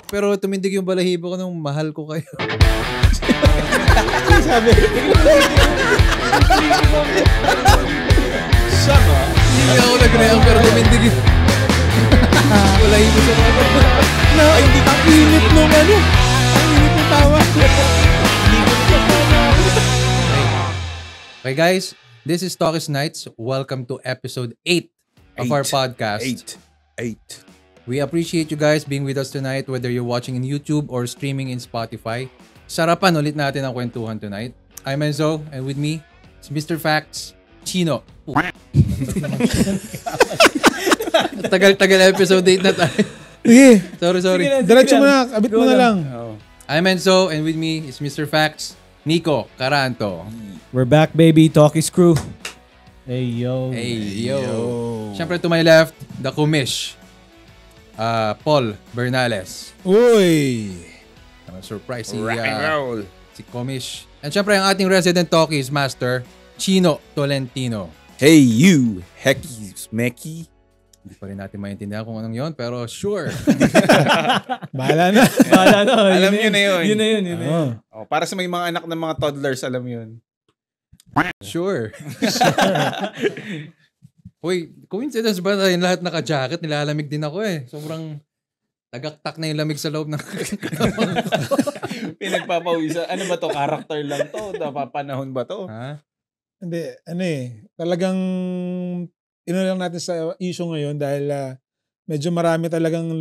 Pero tumindig yung balahibo ko nung mahal ko kayo. Sabi. Sama. Hindi ako nag-react pero tumindig yung balahibo sa mga. Ay, hindi ka init nung ano. Ang init ng tawa. Okay guys, this is Talkies Nights. Welcome to episode 8 of our podcast. 8. We appreciate you guys being with us tonight, whether you're watching in YouTube or streaming in Spotify. Sarapan ulit natin ang kwentuhan tonight. I'm Enzo, and with me is Mr. Facts, Chino. Tagal-tagal episode 8 na tayo. Sige. Sorry. Diretso mo na. Abit mo na lang. I'm Enzo, and with me is Mr. Facts, Nico Caranto. We're back, baby. Talkies crew. Hey, yo. Hey, yo. Siyempre to my left, the Kumish. Paul Bernales. Uy. Surprise Rock and roll. Si Kumish. And siyempre ang ating resident Talkies master, Chino Tolentino. Hey you, Hecky Smecky. Hindi pa rin natin maintindihan kung anong yon, pero sure. Bahala na. Alam nyo na yun. Yun na yun. Oh, para sa may mga anak ng mga toddlers, alam yun. Sure. Uy, coincidence ba tayong lahat naka-jacket? Nilalamig din ako eh. Sobrang tagaktak na yung lamig sa loob ng Pinagpapawisan. Ano ba to? Character lang to? Napapanahon ba to? Ha? Hindi, talagang lang natin sa issue ngayon dahil medyo marami talagang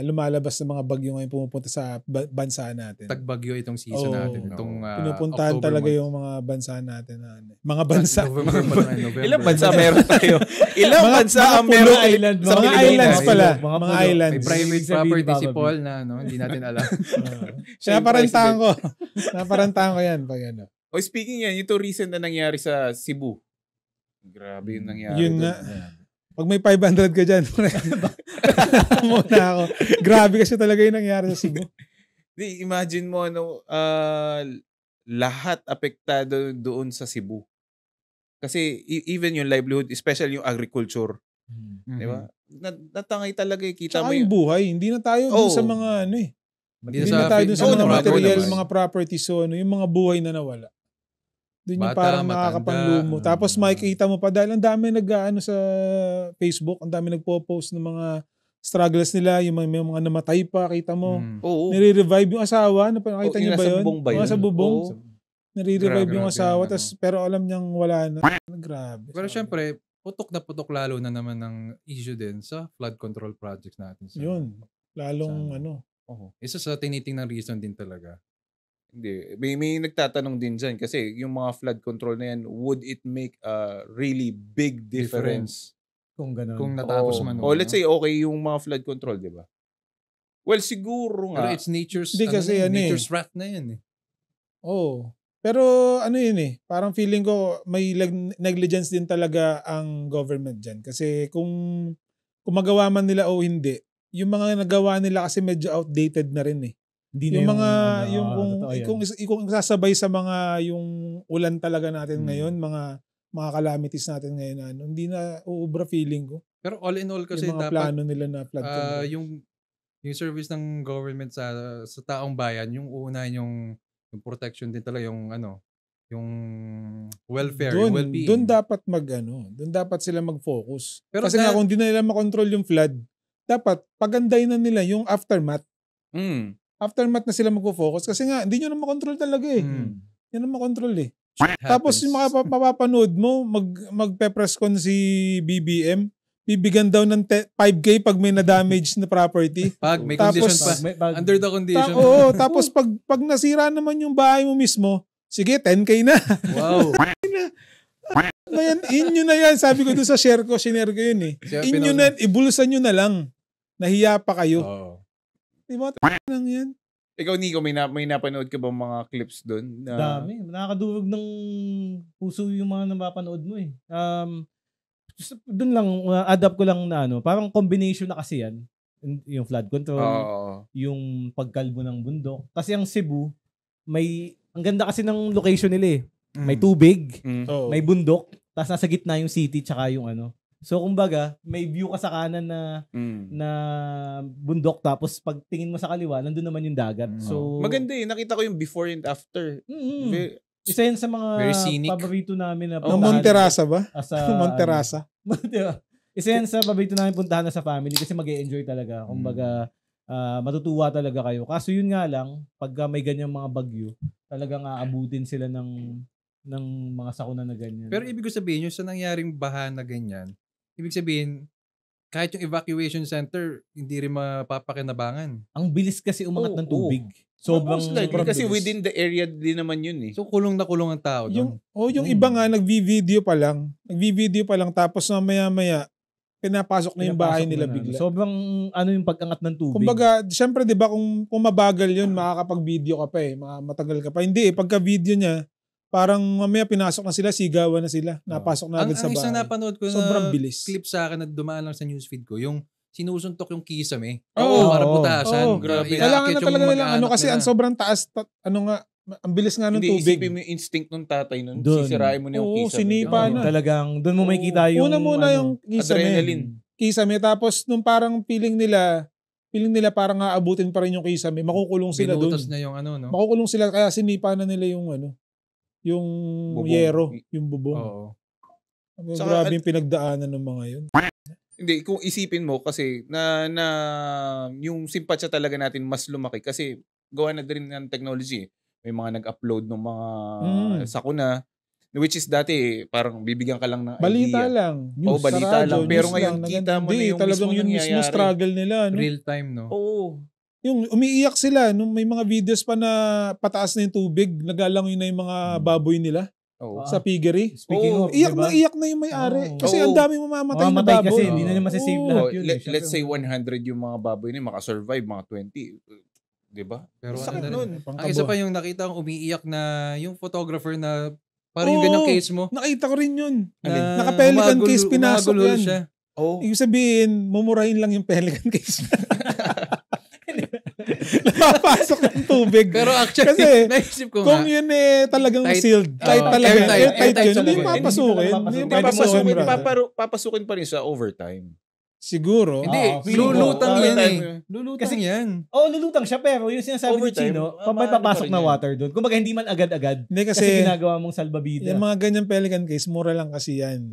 lumalabas na mga bagyo ngayon pumupunta sa bansa natin. Tagbagyo itong season natin. Itong pinupuntahan October talaga month. yung mga bansa natin. Mga bansa. November. Ilang bansa meron tayo? Ilang bansa ang meron island, sa mga Pilipinas? islands pala. Mga Mga pulo. islands. May private Sabihin property si probably. Paul na hindi natin alam. Naparantahan ko. Naparantahan ko yan. Pag ano. Oh, speaking yan, ito recent na nangyari sa Cebu. Grabe yung nangyari. Yun dun. nga. Pag may 500 ka dyan, muna ako. Grabe kasi talaga yung nangyari sa Cebu. Di, imagine mo, lahat apektado doon sa Cebu. Kasi even yung livelihood, especially yung agriculture, di ba? Natangay talaga eh. Kita mo Tsaka yung buhay. Hindi na tayo dun sa mga Hindi na tayo dun sa mga material, mga properties. So, yung mga buhay na nawala. Doon yung Bata, parang matanda. nakakapanlumo. Tapos makikita mo pa dahil ang dami sa Facebook, ang dami nagpo-post ng mga struggles nila, yung mga namatay pa, kita mo. Oo. Nire-revive yung asawa. Nakita niyo ba yun? Yung Mga sa bubong. Oo. Nire-revive yung Grabe asawa, ang pero alam niyang wala na. Grabe. Pero syempre, putok na putok lalo na naman ng issue din sa flood control projects natin. Yun. Lalong Isa sa tinitingnan reason din talaga. Hindi. May nagtatanong din dyan kasi yung mga flood control na yan, would it make a really big difference? Kung gano'n. Kung natapos man. Let's say okay yung mga flood control, di ba? Well, siguro nga. Pero it's nature's, Hindi kasi nature's wrath na yan eh. Oo. Pero parang feeling ko may negligence din talaga ang government dyan. Kasi kung magawa man nila o hindi, yung mga nagawa nila kasi medyo outdated na rin eh. Hindi Yung na kung sasabay sa mga yung ulan talaga natin ngayon, mga calamities natin ngayon, hindi na uubra feeling ko. Pero all in all kasi Yung mga dapat plano nila na flood control. yung service ng government sa taong bayan, yung una yung protection din talaga, yung welfare, yung well-being. Doon dapat doon dapat sila mag-focus. Pero kasi nga kung di na nila makontrol yung flood, dapat pagandahin na nila yung aftermath. Aftermath na sila mag-focus kasi nga hindi nyo na makontrol talaga eh. Yan na makontrol eh. Tapos yung mapapanood mo, magpe-press con si BBM, bibigyan daw ng 5K pag may na-damage na property. Pag may Tapos, condition pa. Under the condition. Tapos pag nasira naman yung bahay mo mismo, sige, 10K na. Wow. Inyo na yan. Sabi ko doon sa share ko yun eh. Inyo na, ibulusan nyo na lang. Nahiya pa kayo. Diba? Lang yan. Ikaw, Nico, may napanood ka ba mga clips doon? Dami. Nakakadurog ng puso yung mga napapanood mo eh. Doon lang, adapt ko lang na parang combination na kasi yan. Yung flood control, yung pagkalbo ng bundok. Kasi ang Cebu, ang ganda kasi ng location nila eh. May tubig, may bundok, tapos nasa gitna yung city tsaka yung So kumbaga, may view ka sa kanan na bundok tapos pag tingin mo sa kaliwa, nandun naman yung dagat. So maganda nakita ko yung before and after. Isa yan sa mga paborito namin na puntahan. Monterasa ba? Monterasa. Isa yan sa paborito namin puntahan na sa family kasi mag-e-enjoy talaga. Kumbaga, matutuwa talaga kayo. Kaso yun nga lang, pag may ganyang mga bagyo, talagang aabutin sila ng mga sakuna na ganyan. Pero ibig sabihin, yung sa nangyaring baha na ganyan, ibig sabihin, kahit yung evacuation center, hindi rin mapapakinabangan. Ang bilis kasi umangat ng tubig. Sobrang kasi within the area din naman yun So kulong na kulong ang tao doon. Yung iba nga, nagvi-video pa lang tapos maya-maya, pinapasok na yung bahay nila bigla. Sobrang yung pag-angat ng tubig. Kumbaga, syempre 'di ba kung mabagal 'yun, makakapag-video ka pa matagal ka pa. Hindi pagka video niya, parang mamaya pinasok na sila, sigawan na sila, napasok na agad sa bahay. Ang isang napanood ko sobrang na bilis. Clip sa akin na dumaan lang sa newsfeed ko, yung sinusuntok yung kisame. Para butasan. Grabe. Kailangan na talaga nilang kasi ang sobrang taas, ang bilis nga ng tubig. Hindi, isipin mo yung instinct ng tatay nun. Sisirain mo na yung kisame. Sinipa na. Talagang, doon mo makikita yung Una yung kisame. Adrenaline. Kisame. Tapos nung parang feeling nila parang aabutin pa rin yung kisame. Makukulong sila doon. Binutas na yung no? Makukulong sila kaya sinipa na nila yung yung bubong. Yero, yung bubong. Oo. Grabe yung pinagdaanan ng mga yun. Hindi, kung isipin mo kasi na yung simpatsya talaga natin mas lumaki kasi gawa na din ng technology. May mga nag-upload ng mga sakuna, which is dati parang bibigyan ka lang ng balita idea. lang. News, balita lang. Pero ngayon kita mo na yung talagang mismo yung mismo struggle nila. No? Real time, no? Oo. Yung umiiyak sila, nung may mga videos pa na pataas na yung tubig, nagalangoy na yung mga baboy nila. Sa piggery. Speaking of, iyak na yung may-ari. Kasi ang dami mamamatay na baboy. Kasi hindi na naman masasave lahat yun. Let's say 100 yung mga baboy na makasurvive, mga 20. Diba? Pero sakit nun. Ang isa pa yung nakita kong umiiyak na yung photographer na parang yung ganyang case mo. Nakita ko rin yun. Naka-pelican case, pinasok yan. Siya. Ibig sabihin, mumurahin lang yung pelican case. Napapasok ng tubig. Pero actually, kasi, naisip ko kung yun talagang sealed, tight talaga. Airtight yun. Hindi yung papasukin. Papasukin pa rin sa overtime. Siguro. Hindi, lulutang yan Lulutang yan. Lulutang siya pero yung sinasabi ni Chino, may papasok na water doon. Kumbaga hindi man agad-agad. Hindi kasi ginagawa mong salbabida. Yung mga ganyang pelican case, mura lang kasi yan.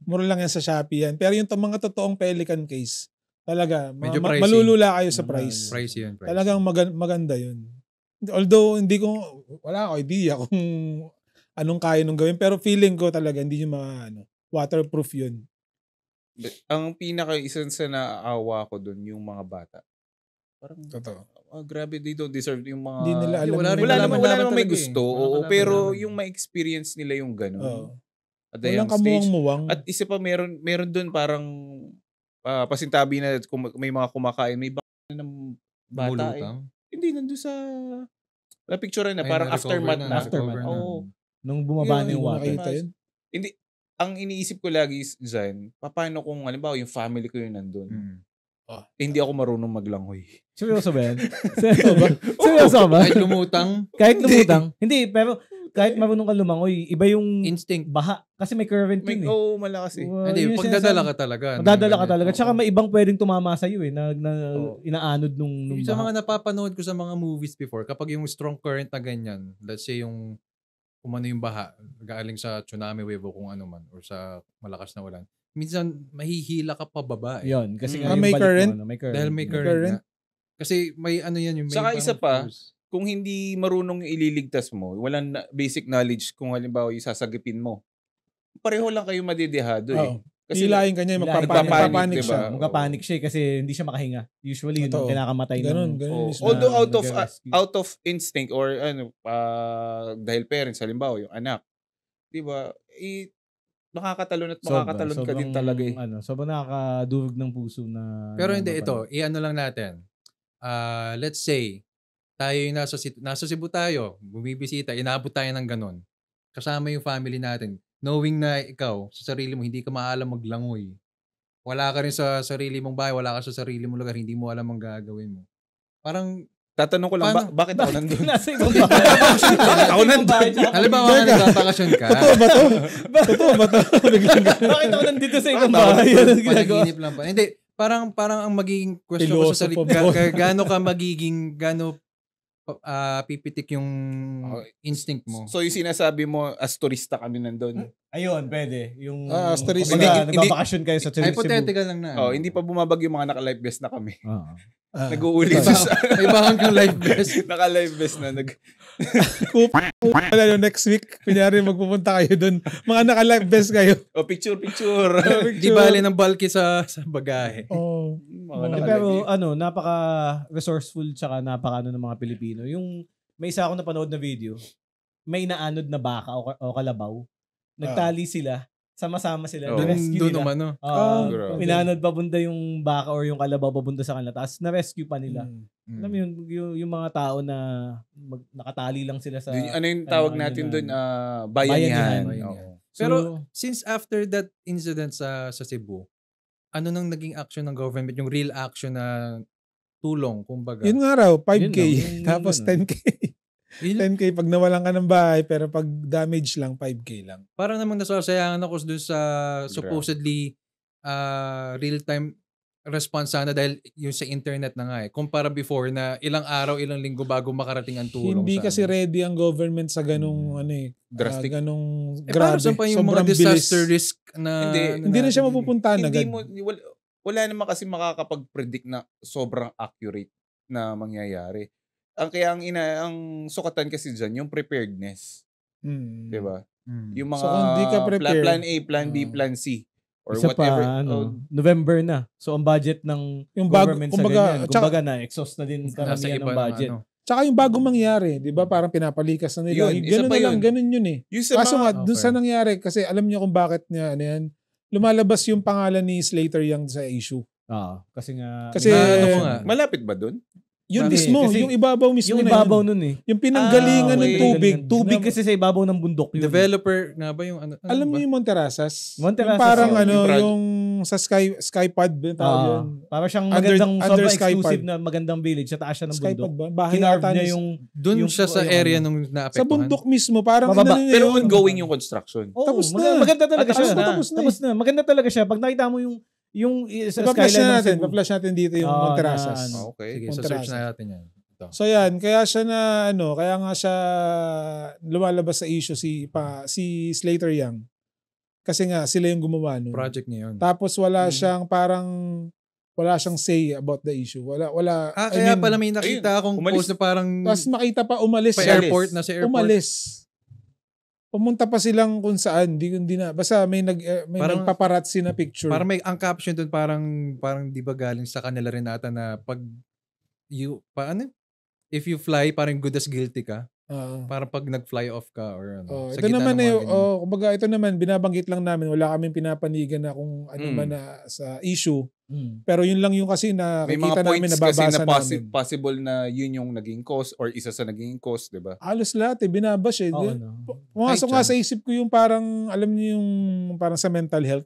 Mura lang yan sa Shopee yan. Pero yung mga totoong pelican case, talaga, malulula kayo sa price. Price yun. Talagang maganda yun. Although, wala akong idea kung anong kaya nung gawin. Pero feeling ko talaga, hindi yung waterproof yun. Ang pinaka-isang sa naaawa ko doon, yung mga bata. Parang, totoo. Grabe, they don't deserve yung mga... Hindi nila alam. Wala naman may gusto. Pero yung ma-experience nila yung gano'n. Walang kamuwang-muwang. At isa pa, meron doon parang pasintabi na kung may mga kumakain, may baka ng bata Hindi, nandun sa picture na parang aftermath na. Nung bumaba na yung water. Hindi, ang iniisip ko lagi dyan, paano kung halimbawa yung family ko yung nandun. Hindi ako marunong maglangoy. Seryoso ba yan? Seryoso ba? Kahit lumutang? Kahit lumutang? Hindi, pero kahit marunong ka lumangoy, iba yung instinct. Baha. Kasi may current yun malakas eh. Hindi, pagdadala ka talaga. Pagdadala ka talaga. Tsaka may ibang pwedeng tumama sa'yo na inaanod nung sa mga napapanood ko sa mga movies before, kapag yung strong current na ganyan, let's say yung kung ano yung baha, galing sa tsunami wave o kung ano man, or sa malakas na ulan, minsan mahihila ka pababa. Yun, kasi may current? Dahil may current. Kasi may yung may saka isa pa, kung hindi marunong ililigtas mo, walang basic knowledge kung halimbawa yung sasagipin mo, pareho lang kayo madidehado Kasi hilahin ka niya, magpapanik siya. Magpapanik siya kasi hindi siya makahinga. Usually, yun ang kinakamatay. Ganun. Although out of instinct or dahil parents, halimbawa yung anak, di ba, makakatalon ka din talaga eh. Sobrang nakakadurog ng puso na... Pero hindi, ito, i-ano lang natin. Let's say, tayo yung nasa Cebu tayo, bumibisita, inabot tayo ng ganun. Kasama yung family natin. Knowing na ikaw, sa sarili mo, hindi ka maalam maglangoy. Wala ka rin sa sarili mong bahay, wala ka sa sarili mong lugar, hindi mo alam ang gagawin mo. Parang Tatanong ko lang, bakit ako nandun? Nasa ibang bahay. Bakit ako nandun? Halimbawa nga nagbabakasyon ka. Totoo ba to? Totoo ba to? Biglang Bakit ako nandito sa ibang bahay? Ano ginagawa? Panaginip lang pa. Hindi, parang ang magiging question ko sa Philosopher sarili, gaano ka magiging, pipitik yung instinct mo. So yung sinasabi mo, as turista kami nandun. Ayun, pwede. Yung as turista. nagbabakasyon kayo sa Cebu. Hypothetical lang na. Hindi pa bumabag yung mga naka-live vest na kami. Nag-uuli. May bahon kang live vest. Naka-live vest na. Wala next week. Kunyari magpupunta kayo doon. Mga naka-live vest kayo. Picture. Di bali ng bulky sa bagahe. Pero napaka-resourceful tsaka napaka ng mga Pilipino. Yung may isa akong napanood na video, may inaanod na baka o kalabaw. Nagtali sila. Sama-sama sila. Na-rescue nila. Inanod papunta yung baka or yung kalabaw papunta sa kanila. Tapos na-rescue pa nila. Alam mo yung mga tao na nakatali lang sila sa... Ano yung tawag natin doon? Bayanihan. Pero since after that incident sa Cebu, ano nang naging action ng government? Yung real action na tulong, kumbaga. Yun nga raw, 5K. Tapos 10K. 10K pag nawalan ka ng bahay, pero pag damage lang, 5K lang. Parang namang nasasayangan ako dun sa supposedly real-time response sana dahil yung sa internet na nga kumpara before na ilang araw, ilang linggo bago makarating ang tulong. Hindi kasi ready ang government sa ganung drastic. Ganung grabe. Para pa yung mga disaster risk na... Hindi na siya mapupuntahan agad. Wala naman kasi makakapag-predict na sobrang accurate na mangyayari. Ang sukatan kasi dyan, yung preparedness. Diba? Yung mga hindi ka plan A, plan B, plan C. Or isa whatever. November na. So, ang budget ng government sa ganyan. Kumbaga na-exhaust na din karamihan ng budget. Tsaka yung bago mangyari, di ba? Parang pinapalikas na nila. Ganun na lang, ganun yun eh. Kaso nga, dun sa nangyari, kasi alam niyo kung bakit niya, lumalabas yung pangalan ni Slater Young sa issue. Kasi malapit ba dun? Yun mismo, yung ibabaw mismo yung ibabaw nun eh. Yung pinanggalingan ng tubig. Tubig kasi sa ibabaw ng bundok yun. Developer nga ba yung ano? Alam mo yung Monterasas? Yung parang yung sa Skypod ba tawag yun? Parang siyang magandang sobrang exclusive na magandang village sa taas siya ng bundok. Skypod ba? Bahay niya yung doon siya sa area nung naapektuhan. Sa bundok mismo, parang pero ongoing yung construction. Tapos na. Maganda talaga siya. Tapos na. Maganda talaga siya. Pag nakita mo yung sa skyline natin, pa-flash natin dito yung Monterasas. Okay. Sige, search na natin yan. So yan, kaya siya kaya nga siya lumalabas sa issue si Slater Young. Kasi nga sila yung gumawa nun. Project niya yun. Tapos wala siyang say about the issue. Wala. Kaya pala may nakita akong post na parang tapos makita pa umalis. Sa airport na sa airport. Umalis. Pumunta pa silang kung saan, hindi na. Basta may parang paparazzi na picture. Parang ang caption doon parang di ba galing sa kanila rin ata na if you fly, parang good as guilty ka. Parang pag nag-fly off ka or ano. Ito naman kumbaga ito naman, binabanggit lang namin, wala kaming pinapanigan na kung ano man na sa issue. Pero yun lang yung kasi nakikita namin, nababasa namin. May mga points kasi na possible na yun yung naging cause or isa sa naging cause, di ba? Halos lahat binabash Pumasok nga sa isip ko yung parang, alam niyo yung parang sa mental health.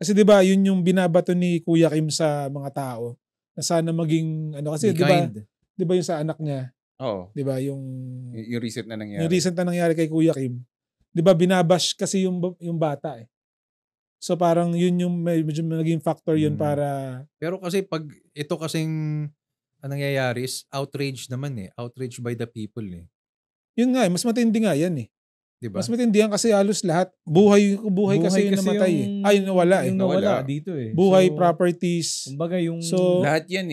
Kasi di ba yun yung binabato ni Kuya Kim sa mga tao. Na sana maging, kasi di ba yung sa anak niya? Oo. Di ba yung recent na nangyari. Yung recent na nangyari kay Kuya Kim. Di ba binabash kasi yung bata So parang yun yung medyo naging factor yun para... Pero kasi pag ito kasing nangyayari is outrage naman Outrage by the people Yun nga mas matindi nga yan Diba? Mas matindi yan kasi halos lahat. Buhay kasi yung namatay Ay, nawala nawala dito Buhay, properties. Kumbaga yung... So, lahat yan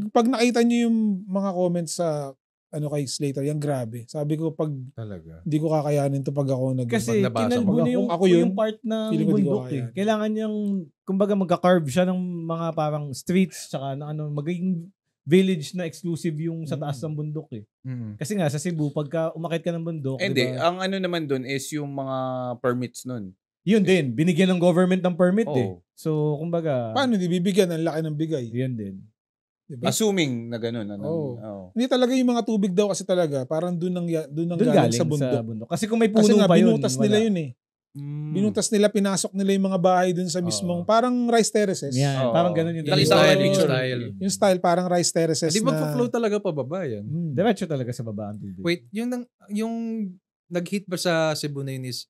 Pag nakita nyo yung mga comments sa kay Slater, yung grabe. Sabi ko talaga. Hindi ko kakayanin to pag ako kasi kinalbo na yung part ng bundok Kailangan niyang, kumbaga magka-carve siya ng mga parang streets tsaka magiging village na exclusive yung sa taas ng bundok Kasi nga sa Cebu, pagka umakit ka ng bundok, hindi, ang naman dun is yung mga permits nun. Yun din, binigyan ng government ng permit So, kumbaga... Paano hindi bibigyan? Ang laki ng bigay. Yun din. Diba? Assuming na gano'n. Hindi talaga yung mga tubig daw kasi talaga parang doon galing sa bundok. Kasi kung may puno kasi nga, pa yun. binutas nila yun Binutas nila, pinasok nila yung mga bahay dun sa mismong, parang rice terraces. Yan, parang ganun yung Nakita ko yung style. Yung style, parang rice terraces Hindi na... magpa-flow talaga pababa yan. Diretso talaga sa baba ang tubig. Wait, yung nag-hit ba sa Cebu na yun is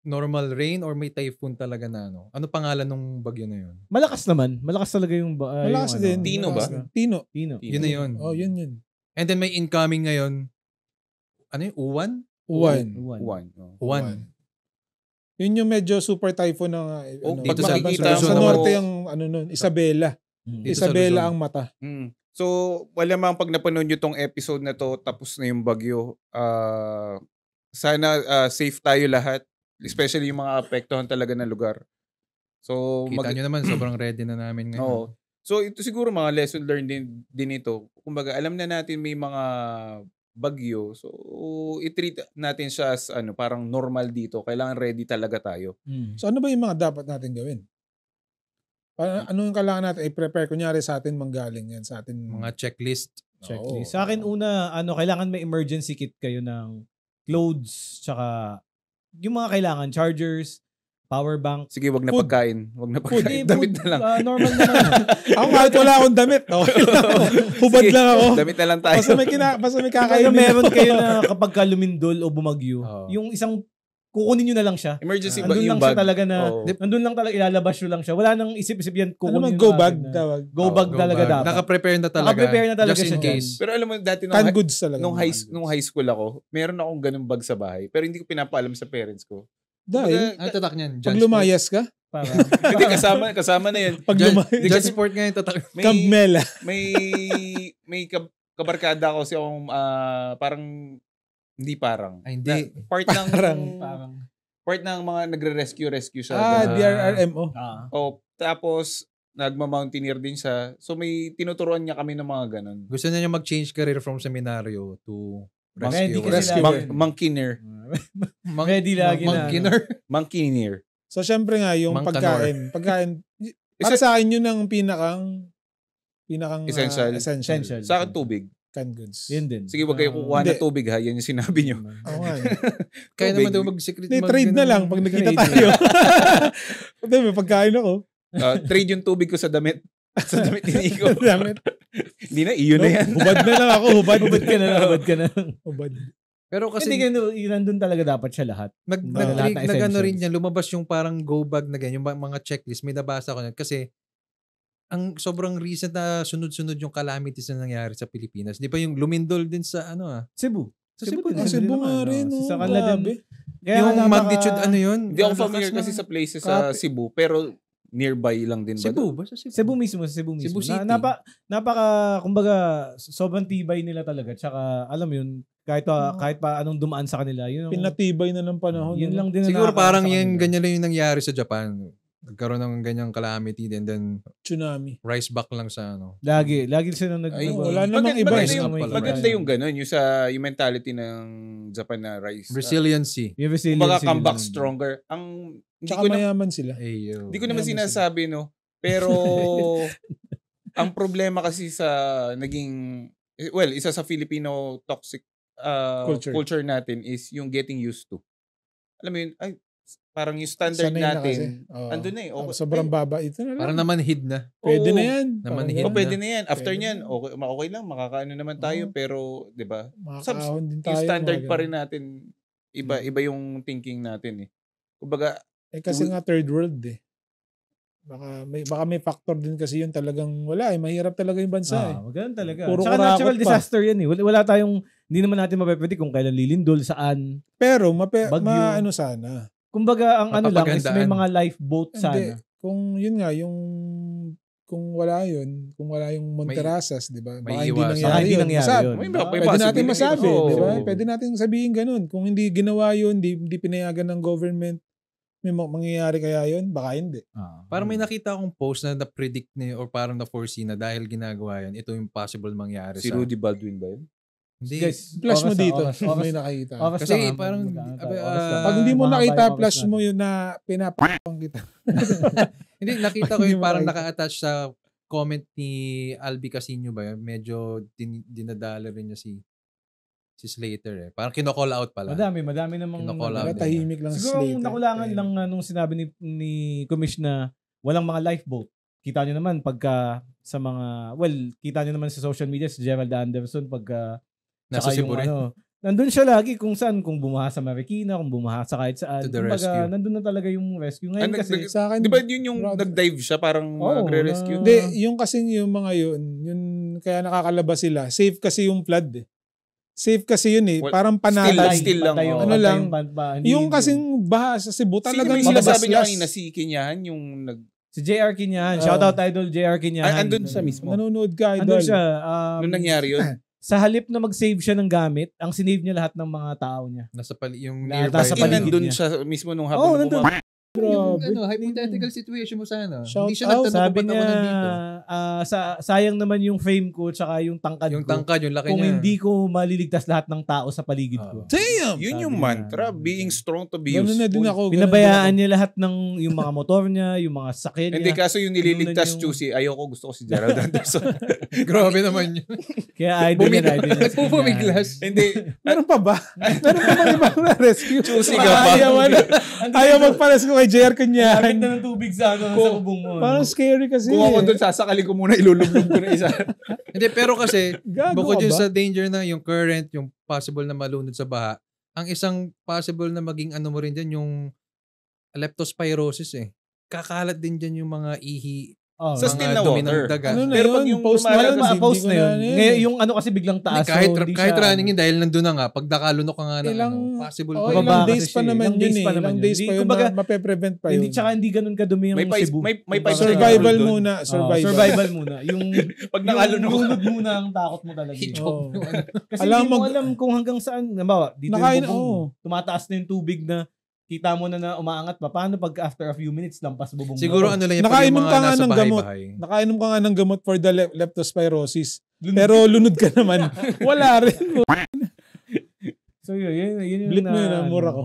normal rain or may typhoon talaga na ano? Ano pangalan nung bagyo na yun? Malakas naman. Malakas talaga yung... Malakas yung din. Tino ba? Tino. Yun na yun. Oh, yun. And then may incoming ngayon. Ano yun? Uwan? Uwan. Yun yung medyo super typhoon na pag sa makikita sa mo, norte yung nun, Isabela. Isabela ang mata. So, wala mang pag napanood nyo tong episode na to, tapos na yung bagyo. Sana safe tayo lahat. Especially yung mga apektuhan talaga na lugar. So, Kita nyo naman, sobrang ready na namin ngayon. Oo. So, ito siguro mga lesson learned din ito. Kumbaga, alam na natin may mga bagyo. So, i-treat natin siya as parang normal dito. Kailangan ready talaga tayo. So, ano ba yung mga dapat natin gawin? Ano yung kailangan natin i-prepare? Kunyari sa atin manggaling yan. Sa atin Mga checklist. Sa akin una, kailangan may emergency kit kayo ng clothes, tsaka yung mga kailangan, chargers, power bank. Sige, wag na Food. pagkain. Wag na pagkain. Damit na lang. Normal naman. Ako kahit wala akong damit. Okay lang ako. Hubad Sige, lang ako. Damit na lang tayo. Basta may Kaya kakainin. meron kayo na kapag ka lumindol o bumagyo, Oo. yung isang kukunin nyo na lang siya. Emergency Andun yung lang siya bag. talaga na, Oo. nandun lang talaga, ilalabas nyo lang siya. Wala nang isip-isip yan. Ano Kukunin man, nyo go na bag agad na. tawag. Go bag talaga dapat. Naka-prepare na talaga. Naka-prepare na talaga just in siya dyan. case. Pero alam mo, dati Canned goods talaga. nung high school ako, meron akong ganung bag sa bahay. Pero hindi ko pinapaalam sa parents ko. Dahil, Ano tatak niyan? pag lumayas ka, Para. Hindi, kasama na yun. pag lumayas, Jan Sport nga yung tatak. Campmela. May kabarkada ko siya akong parang hindi parang. Ay, hindi. Part ng Parang. part ng mga nagre-rescue siya. DRRMO. Tapos nagma-mountaineer din siya. So may tinuturuan niya kami ng mga ganun. Gusto niya mag-change career from seminaryo to Ready rescue. kasi lagi. Monkeyneer. Ready lagi na. Monkeyneer. So, syempre nga, yung Mangkanor. pagkain, para sa akin yun ang pinakang Essential. essential. Sa akin tubig. Canned goods. Yun din. Sige, wag kayo kukuha Hindi. ng tubig ha. Yan yung sinabi niyo. Oo nga. Kaya Tubig. naman daw mag-secret. Hindi, trade na lang pag nakita Trade. tayo. Hindi, may pagkain ako. Trade yung tubig ko sa damit. Sa damit ni Nico. Damit. Hindi na, iyo na yan. Hubad na lang ako. Hubad. Hubad ka na lang. Hubad. Pero kasi Hindi nandun talaga dapat siya lahat. Lahat na nag-ano rin essentials. yan, lumabas yung parang go bag na ganyan, yung mga checklist, may nabasa ko yan. Kasi, ang sobrang recent na sunod-sunod yung calamities na nangyari sa Pilipinas. Di ba yung lumindol din sa Cebu. Sa Cebu Ah, Cebu nga rin. Sa oh, kanila grabe. din. Kaya yung napaka- magnitude ano yun? Hindi ako Ang familiar lakas kasi ng- sa places sa Cebu. Pero nearby lang din ba? Cebu ba? Sa Cebu? Cebu mismo. Cebu City. Napaka, kumbaga, sobrang tibay nila talaga. Tsaka, alam mo yun, kahit pa anong dumaan sa kanila, yun ang, Pinatibay na ng panahon. yun lang din ang Siguro nakakatawa parang sa yung kanila. ganyan lang yung nangyari sa Japan. Nagkaroon ng ganyang calamity and then Tsunami. rise back lang sa ano. Lagi sila Ay, wala namang iba. Maganda yung ganun. Yung mentality ng Japan na rise. Resiliency. Yung resiliency Kumbaga nila come back nandun. stronger. Tsaka mayaman sila. Ayo. Hindi ko naman Mayaman sinasabi, no? Pero ang problema kasi sa isa sa Filipino toxic culture natin is yung getting used to. Alam mo yun, parang yung standard Sanay na kasi. natin, Oo. andun na eh. Sobrang baba. Ito na lang. Parang namanhid na. Pwede Oo. na yan. Namanhid Parang Pwede na yan. After Pwede nyan, na. okay lang, makakaano naman tayo, Oo. pero, di ba? makakaahon din tayo. Yung standard mga pa ganun. rin natin, iba yung thinking natin eh. Kumbaga, Kasi nga third world eh. Baka may factor din kasi yun talagang wala eh. Mahirap talaga yung bansa eh. Ganun talaga. Puro Tsaka kurakot natural pa. disaster yan eh. Wala tayong, hindi naman natin mapapwede kung kailan lilindol, saan. Pero Bagyo. maano sana. Kumbaga, ang ano lang is may Mapapagandaan. mga lifeboat Hindi. sana. Kung yun nga, kung wala yung Monterasas, di ba? Baka may hindi iwasan. nangyari Baka hindi yun. nangyari Masabi. yun. may Pwede natin masabi, Oo. di ba? Pwede natin sabihin ganun. Kung hindi ginawa yun, hindi pinayagan ng government, may mangyayari kaya yun? Baka hindi. Parang may nakita akong post na na-predict niya or parang na-foresee na dahil ginagawa yan, ito yung possible mangyari Si Rudy Baldwin ba yun? Hindi. Guys, Flash mo oras na, dito. oras. May nakita. Oras Kasi lang, parang, oras lang. Pag hindi mo Mahaba nakita, yung oras flash natin. mo yun na pinapakang kita. Hindi, nakita ko Hindi yung mo parang nakita. naka-attach sa comment ni Albi Casino ba yun? Medyo dinadala rin niya si Si Slater eh. Parang kino-call out pala. Madami namang Kino-call out. Tahimik lang siguro Slater. nakulangan lang nung sinabi ni Commish na walang mga lifeboat. Kita nyo naman pagka sa mga, kita nyo naman sa social media si Gerald Anderson pagka nasa Cebu rin. Nandun siya lagi kung saan, kung bumaha sa Marikina, kung bumaha sa kahit saan. To the rescue. Nandun na talaga yung rescue. Ngayon kasi, sa akin, di ba yun yung nag-dive siya parang magre-rescue? Hindi, yung kasing yung mga yun kaya nakakalabas sila. Safe kasi yung flood eh. Safe kasi yun eh. Parang panatag. Still lang. Ano lang. Yung kasing baha sa Cebu talagang sino mabaslas. sinasabi niya kanina si Kinyahan yung si JR Kinyahan. Shoutout idol JR Kinyahan. Andun siya mismo. Nanonood ka idol. Andun siya. Nung nangyari yun. Sa halip na mag-save siya ng gamit, ang sinave niya lahat ng mga tao niya. Yung nearby. Nandun siya mismo nung hapon. nandun. Yung hypothetical situation mo sana. Hindi siya out. nagtanong Sabi ba't niya, ako nandito. sayang naman yung frame ko tsaka yung tangkad Yung ko. tangkad, yung laki Kung niya. hindi ko maliligtas lahat ng tao sa paligid ko. Damn! Yun yung Sabi mantra. niya. Being strong to be Ganun na din useful. ako. Pinabayaan niya lahat ng yung mga motor niya, yung mga sakyan Hindi, niya. kaso yung nililigtas Yung- Chusi, ayoko, gusto ko si Gerald Anderson. Grabe naman yun. Kaya idol niya. Nagpupumiglas. Hindi. Meron pa ba? Meron pa bang ibang na-rescue? Chusi ka pa. Ayaw magpa-rescue kay JR Kanyahan. Lapit na ng tubig sa sa bubong mo. Parang scary kasi. Kung ako doon, sasakali ko muna, ilulublog ko na isa. Hindi, pero kasi, Gago bukod ka yun ba? sa danger na yung current, yung possible na malunod sa baha, ang isang possible na maging ano mo rin dyan, yung leptospirosis eh. Kakalat din dyan yung mga ihi, Sa still na dumi water. ng daga. Ano na Pero pag yun? yung Post na lumalabas, yun. Kasi post hindi na ko yun. na Ngayon, yung ano kasi biglang taas. Kahit, so hindi kahit siya, running yun, dahil nandun na nga, pag nakalunok ka nga na Ilang, possible oh, pa. Baba ilang kasi days pa siya, naman ilang yun days eh. pa naman Ilang yun. days pa yun. Kumbaga, Mape-prevent pa yun. Hindi, tsaka hindi ganun kadumi yung Cebu. May Survival doon. muna. Survival. Survival muna. Yung Pag nakalunok ka. lunod muna ang takot mo talaga. Oo. Kasi Alam hindi mo mo- alam kung hanggang saan. Nabawa, dito Nakain, yung bubong. oo. Tumataas na yung tubig na kita mo na umaangat pa. Paano pag after a few minutes, lampas bubong mo? Siguro ano lang yung pag Nakainom yung mga ka nga nasa ng gamot. bahay-bahay. Nakainom ka nga ng gamot for the leptospirosis. Pero lunod ka naman. Wala rin. So yun yung Blit mo yun. Mura ko.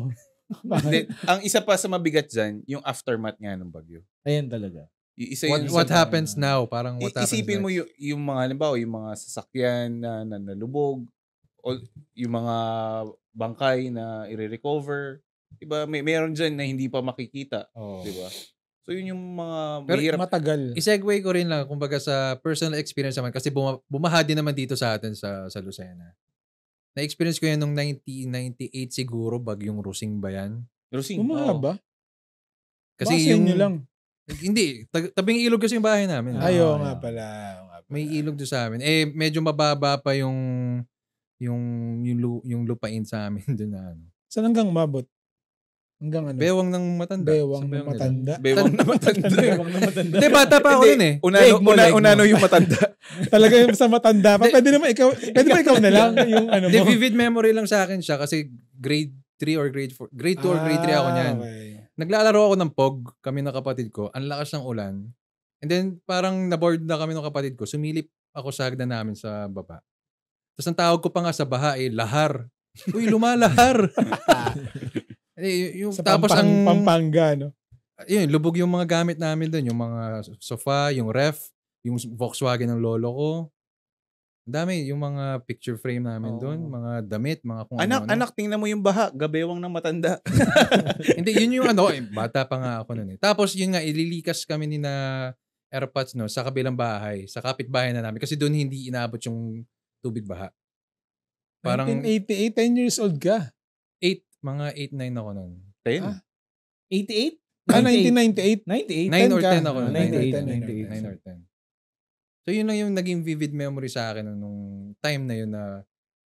Hindi, ang isa pa sa mabigat dyan, yung aftermath nga ng bagyo. Ayan talaga. Isa What, yun what sa- happens now? Parang what happens Isipin mo next? yung mga, halimbawa, yung mga sasakyan na nalubog, o yung mga bangkay na i-recover. Diba? Meron dyan na hindi pa makikita. Diba? So yun yung mga Pero mahirap. Matagal. I-segue ko rin lang, kumbaga sa personal experience naman, kasi bumaha din naman dito sa atin sa Lucena. Na-experience ko yan nung 1998 siguro, bagyong Rusing ba yan? Rosing. Bumaha ba? Kasi Baka sa yung... inyo lang. Hindi, tabing ilog kasi yung bahay namin. Ayaw nga pala. May ilog doon sa amin. Eh, medyo mababa pa yung lupain sa amin doon na ano. Saan hanggang umabot? Hanggang ano? Bewang ng matanda. Bewang Sa ng nila. matanda. Bewang na matanda. Huwag na matanda. Hindi, bata pa ako yun eh. Unano yung matanda. Talaga yung sa matanda pa. Pwede ba ikaw na lang yung ano Hindi, mo? vivid memory lang sa akin siya kasi grade 3 or grade 4. Grade 2 or grade 3 ako niyan. Okay. Naglalaro ako ng POG, kami ng kapatid ko. Ang lakas ng ulan. And then, parang naboard na kami ng kapatid ko. Sumilip ako sa hagdan namin sa baba. Tapos ang tawag ko pa nga sa baha lahar. Uy, lumalahar. Sa tapos ang Pampanga, no? yun, lubog yung mga gamit namin doon, yung mga sofa, yung ref, yung Volkswagen ng lolo ko. Ang dami, yung mga picture frame namin doon, mga damit, mga kung ano. Anak, tingnan mo yung baha. Gabewang ng matanda. Hindi, yun yung ano, bata pa nga ako noon eh. Tapos yun nga, ililikas kami ni na airpods no, sa kabilang bahay, sa kapitbahay na namin. Kasi doon hindi inaabot yung tubig baha. Parang 1988, 10 years old ka. mga 8-9 ako noon. 10? 88? 1998. 98. 9 or 10 10 ako. 98. 9 or 10. So yun lang yung naging vivid memory sa akin nung time na yun na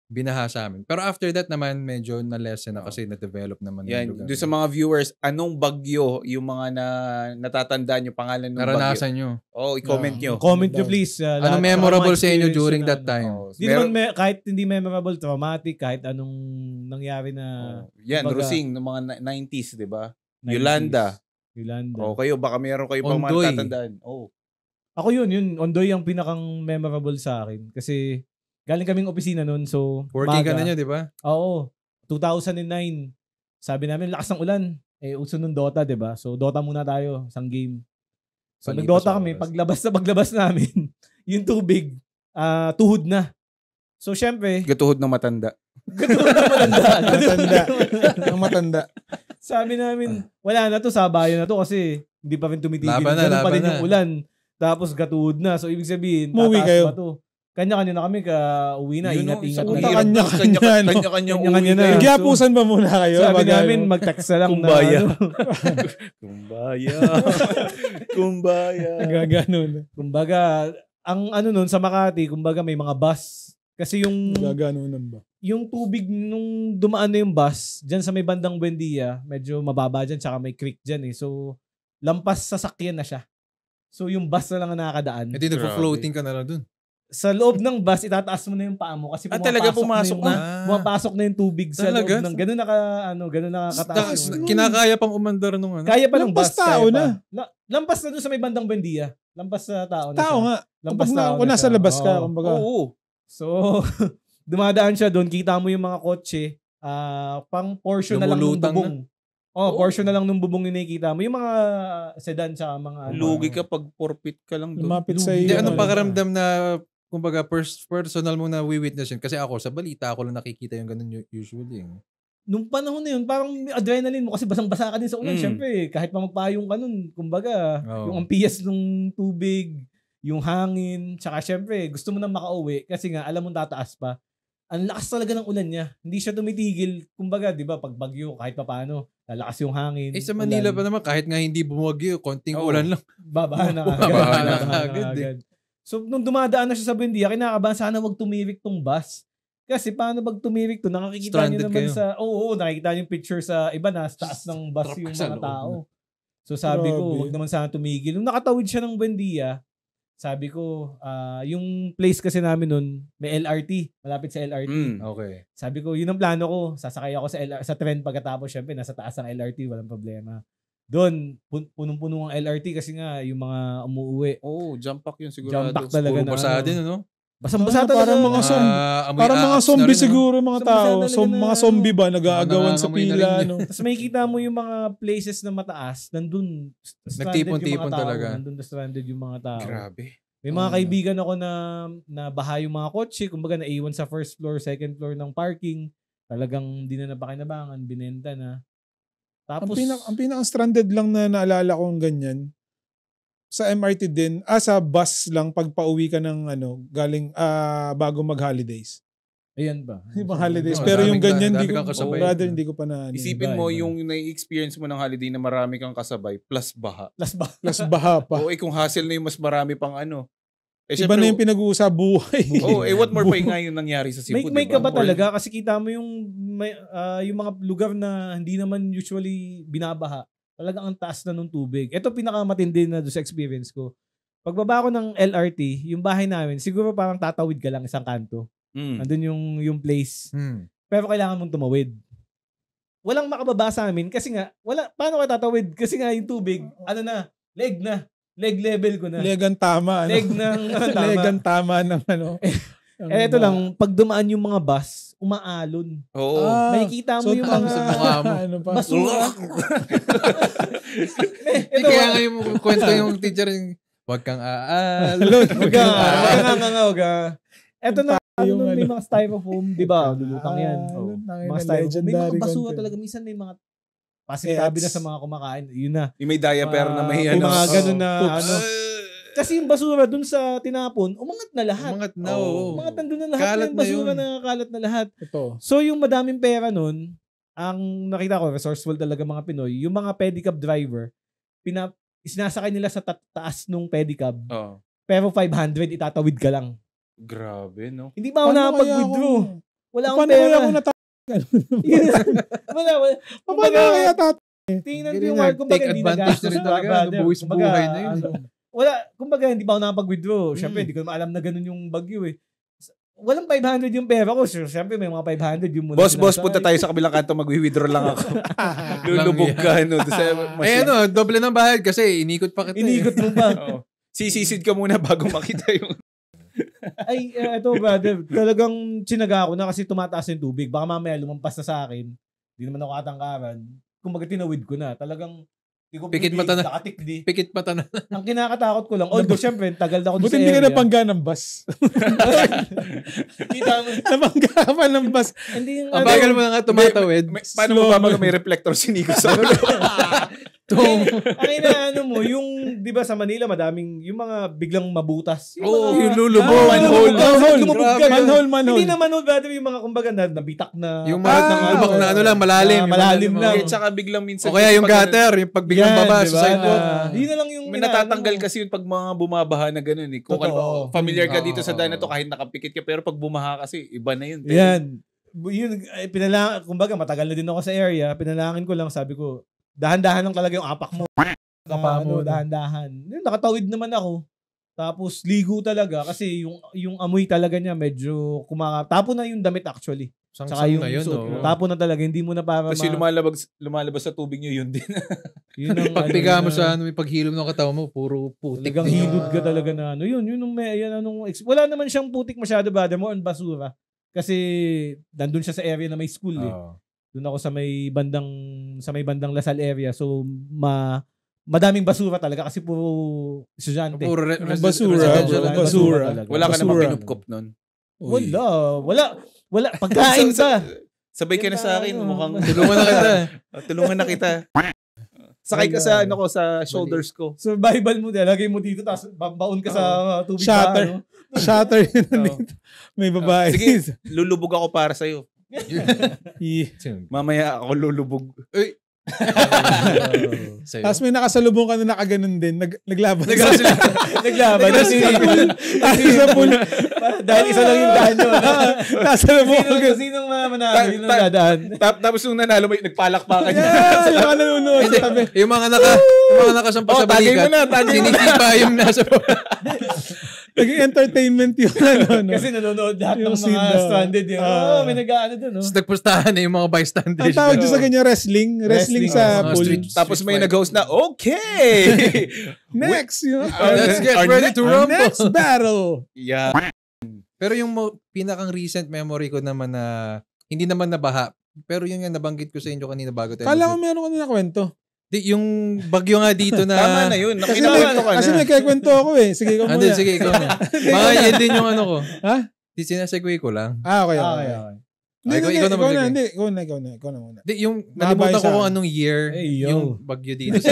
binaha sa amin. Pero after that naman, medyo na-lesson na kasi na-develop naman. Yan, yung lugar. doon sa mga viewers, anong bagyo yung mga natatandaan nyo, pangalan ng naranasan nyo. bagyo? I-comment nyo. Comment nyo please. Ano memorable sa inyo during that time? Hindi naman kahit hindi memorable, traumatic, kahit anong nangyari na Yan, kumbaga, Rosing, ng mga 90s, di ba? 90s. Yolanda. Kayo, Baka meron kayo pang Ondoy. mga natatandaan. Ako yun, Ondoy ang pinakang memorable sa akin. Kasi galing kaming opisina noon, so Working ka na nyo, di ba? Oo. 2009. Sabi namin, lakas ng ulan. Uso nung Dota, di ba? So, Dota muna tayo, isang game. So, Palipas nag-Dota oras. kami. Paglabas namin, yung tubig, tuhod na. So, syempre. Gatuhod ng matanda. Ang matanda. Sabi namin, wala na to, sabayan na to kasi hindi pa rin tumitigil. Laban pa rin na. yung ulan. Tapos gatuhod na. So, ibig sabihin, Umuwi tataas kayo. pa to. Kanya-kanya na kami, uwi na, ingat-ingat na. Kanya-kanya uwi na. Nagyapusan ba muna kayo? Sabi namin, mag-text na lang Kumbaya. na. Kumbaya. Gaganon. Kumbaga, ang nun sa Makati, kumbaga may mga bus. Kasi Gaganon ba? yung tubig nung dumaan na yung bus, dyan sa may bandang Buendia, medyo mababa dyan, tsaka may creek dyan eh. So, lampas sasakyan na siya. So, yung bus na lang ang nakakadaan. Hindi nagpo-floating ka na lang dun. Sa loob ng bus, itataas mo na yung paa mo kasi talaga pumasok pumapasok na yung tubig sa Talaga? loob ng ganun nakakataas. Kinakaya pang umandar nung ano. Kaya pa ng bus. Lampas tao na. Lampas na doon sa may bandang Buendia. Lampas sa tao na Tao siya. nga. Lampas Kapag tao kung na nasa siya. labas ka, Oo. kumbaga. Oo. So, dumadaan siya doon, kita mo yung mga kotse, pang portion na lang ng Lumulutang bubong. Portion na lang ng bubong yung nakikita mo. Yung mga sedan sa mga Lugi ka pag forfeit ka lang doon. Lumapit sa Hindi, iyo. anong pakaramdam na, kumbaga, personal mo na witness yun? Kasi ako, sa balita, ako lang nakikita yung ganun usually. Nung panahon na yun, parang adrenaline mo kasi basang-basa ka din sa ulan. Siyempre, kahit pa magpayong ka nun, kumbaga, yung ampias ng tubig, yung hangin, tsaka siyempre, gusto mo nang makauwi kasi nga, alam mo tataas pa. Ang lakas talaga ng ulan niya. Hindi siya tumitigil. Kumbaga, di ba, pag bagyo, kahit pa paano, lalakas yung hangin. Sa Manila pa naman, kahit nga hindi bumagyo, konting ulan lang. Babahan na agad. So, nung dumadaan na siya sa Buendia, kinakabahan, sana wag tumirik tong bus. Kasi paano pag tumirik to, nakikita niyo naman kayo. nakikita niyo yung picture sa iba na taas ng bus yung mga tao. So sabi ko, wag naman sana tumigil. Nung nakatawid siya ng Buendia, sabi ko, yung place kasi namin nun, may LRT, malapit sa LRT. Okay. Sabi ko, yun ang plano ko. Sasakay ako sa trend pagkatapos, syempre, nasa taas ng LRT, walang problema. Doon, punong-puno ang LRT kasi nga, yung mga umuuwi. Jump pack yun siguro. Jump pack talaga na. Basa din, ano? Basang-basa talaga. Parang mga parang mga zombie siguro mga tao. Mga zombie ba nag-aagawan sa pila, no? Tapos makikita mo yung mga places na mataas, nandun nagtipon-tipon talaga. Nandun na stranded yung mga tao. Grabe. May mga kaibigan ako na baha yung mga kotse, kumbaga naiwan sa first floor, second floor ng parking. Talagang hindi na napakinabangan, binenta na. Tapos ang pinaka-stranded lang na naalala kong ganyan, sa MRT din, sa bus lang pag pauwi ka ng galing bago mag-holidays. Ayan ba? Yung holidays. Pero yung ganyan, hindi ko pa na. Isipin mo yung na-experience mo ng holiday na marami kang kasabay plus baha. Plus baha pa. Kung hassle na yung mas marami pang ano. Iba na yung pinag-uusap buhay. What more pa yung nga yung nangyari sa Cebu, may kaba talaga kasi kita mo yung mga lugar na hindi naman usually binabaha. Talagang ang taas na ng tubig. Ito pinakamatindi na doon sa experience ko. Pagbaba ko ng LRT, yung bahay namin, siguro parang tatawid ka lang isang kanto. Andun yung place. Pero kailangan mong tumawid. Walang makababa sa amin kasi nga, paano ka tatawid? Kasi nga yung tubig, leg level ko na. Legang tama. Leg ng tama. Legang tama ng ano. Ito lang, pag dumaan yung mga bus, umaalon. Oo. Makikita mo yung mga basura. Kaya nga yung kwento yung teacher, wag kang aalon. Wag ka. Ito na, may mga styrofoam, di ba? Lulutang yan. Mga styrofoam. May mga basura talaga. Minsan may mga pasitabi na sa mga kumakain. Yun na. Yung may diaper na may ano. Yung mga ganun na ano. Kasi yung basura dun sa tinapon, umangat na lahat. Umangat na, Umangat na dun na lahat. Kalat yung basura na kalat na lahat. Ito. So yung madaming pera nun, ang nakita ko, resourceful talaga mga Pinoy, yung mga pedicab driver, sinasakay nila sa taas nung pedicab. Pero 500, itatawid ka lang. Grabe, no? Hindi ba ako nakapag-withdraw? Wala akong pera. Wala. Paano kaya tingnan ko yung kumbaga hindi nagastos na talaga. Buwis buhay na yun. Wala, kumbaga hindi pa ako nakapag-withdraw. Siyempre, hindi ko naman alam na ganun yung bagyo eh. Walang 500 yung pera ko. Siyempre, may mga 500 yung muna. Boss, punta tayo sa kabilang kanto, mag-withdraw lang ako. Lulubog ka, no? Doble ng bayad kasi inikot pa kita. Inikot mo pa. Sisisid ka muna bago makita yung... Ay, eto brother, talagang tsinaga ako na kasi tumataas yung tubig. Baka mamaya lumampas na sa akin. Hindi naman ako katangkaran. Kumbaga tinawid ko na. Talagang Pikit mata na. Nakatikdi. Pikit mata na. Ang kinakatakot ko lang, although syempre, tagal na ako doon Buti sa hindi ka area. napangga ng bus. Kita mo. Napangga ka pa ng bus. Hindi yung Ang bagal mo na nga tumatawid. Paano mo ba may reflector si Nico sa ulo? Ang inaano mo, yung, di ba sa Manila, madaming, yung mga biglang mabutas. Yung lulubog. Manhole. Lumubog ka. Manhole. Hindi naman brother, yung mga kumbaga nabitak na. Yung mga lubak na ano lang, malalim. Malalim lang. Okay, tsaka biglang minsan. O kaya yung gutter, yung pag biglang baba sa sidewalk. Yun na lang yung May natatanggal kasi yun pag mga bumabaha na gano'n eh. Kung familiar ka dito sa daan na to, kahit nakapikit ka, pero pag bumaha kasi, iba na yun. Yan. Yun, kumbaga matagal na din ako sa area, pinalangin ko lang, sabi ko, dahan-dahan lang talaga yung apak mo. Kapa mo. Dahan-dahan. Yun, nakatawid naman ako. Tapos ligo talaga kasi yung amoy talaga niya medyo tapo na yung damit actually. Saka yung na yun, suot mo. no? Tapo na talaga, hindi mo na para Kasi lumalabas sa tubig nyo, yun din. Yun ang Pagpiga mo ano, sa may paghilom ng katawan mo, puro putik. talagang hilod ka talaga na ano. Yun wala naman siyang putik masyado ba, mo on basura. Kasi nandun siya sa area na may school eh. Doon ako sa may bandang Lasal area. So madaming basura talaga kasi puro estudyante. Puro basura. Wala ka namang kinupkop nun. Wala. Pagkain pa. Sabay ka na sa akin. Mukhang Tulungan na kita. tulungan na kita. Sakay ka sa sa shoulders ko. Survival mo, lagay mo dito, tapos baon ka sa tubig. Shutter. Shutter yun nandito. May babae. Sige, lulubog ako para sa'yo. Yeah. Mamaya ako lulubog. Tapos may nakasalubong ka na nakaganon din. Naglaban. Naglaban. Sa pool. Dahil isa lang yung daan nyo. Nakasalubong ka. Sinong manalo? Yun ang dadaan. Tapos nung nanalo, may nagpalakpakan niya. Yeah, yung mga nanonood sa tabi. Yung mga nakasampa sa tagay balikat. mo na, tagay mo na. Sinisipa yung nasa Naging entertainment yun. Kasi nanonood lahat ng Yung scene mga na- stranded yun. May nag-aano dun. Tapos nagpustahan na yung mga bystanders. Ang tawag dyan sa ganyan, wrestling. Wrestling sa Mga pool. street- Tapos may nag-host na, okay! Next. Yun. Let's get ready to Our rumble. next battle. Yeah. Pero yung pinakang recent memory ko naman na hindi naman nabaha. Pero yun nga nabanggit ko sa inyo kanina bago tayo. Kala ko meron ka na kwento. Yung bagyo nga dito na... Tama na yun. Kasi Nakikwento ka kasi na. may kwento ako eh. Sige ko muna. Hindi, sige, ikaw na. Mga yan din yung ano ko. Ha? Di sinasegway ko lang. Okay. Okay. Hindi, Ikaw hindi, na ikaw na, magbigay. hindi. Ikaw na muna. Di, yung Mahaba nalimutan yung ko sa kung akin. anong year Hey, yo. yung bagyo dito sa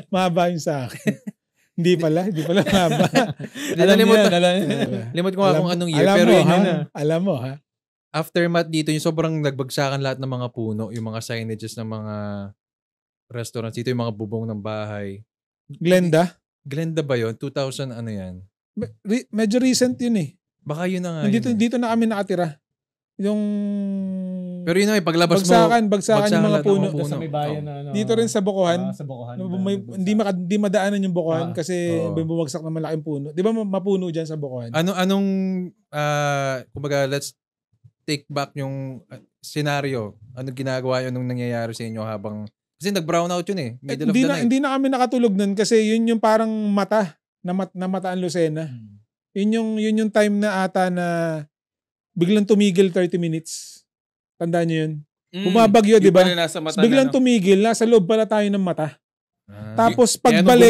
Mahaba yung sa akin. Hindi pala mahaba. Limot ko nga kung anong year. Alam Pero mo, yun ha? yung Alam mo, ha? aftermath dito, yung sobrang nagbagsakan lahat ng mga puno, yung mga signages ng mga restaurants dito, yung mga bubong ng bahay. Glenda? Glenda ba yun? 2000 ano yan? Medyo recent yun eh. Baka yun na nga. Dito, yun, dito na kami nakatira. Yung... Pero yun na, paglabas bagsakan mo, yung mga lahat ng puno. mga Sa may bayan na ano. Dito rin sa Bokohan. Sa Bokohan. Hindi madaanan yung Bokohan kasi Oo. may bumagsak na malaking puno. Di ba mapuno dyan sa Bokohan? Anong, kumbaga, let's take back yung scenario. Anong ginagawa yun nung nangyayari sa inyo habang, kasi nag-brown out yun eh. Middle of the night. Hindi na kami nakatulog nun kasi yun yung parang mata na mataan Lucena. Yun yung time na ata na biglang tumigil 30 minutes. Tandaan nyo yun? Bumabagyo, di ba? Biglang tumigil, nasa loob pala tayo ng mata. Tapos pagbalik,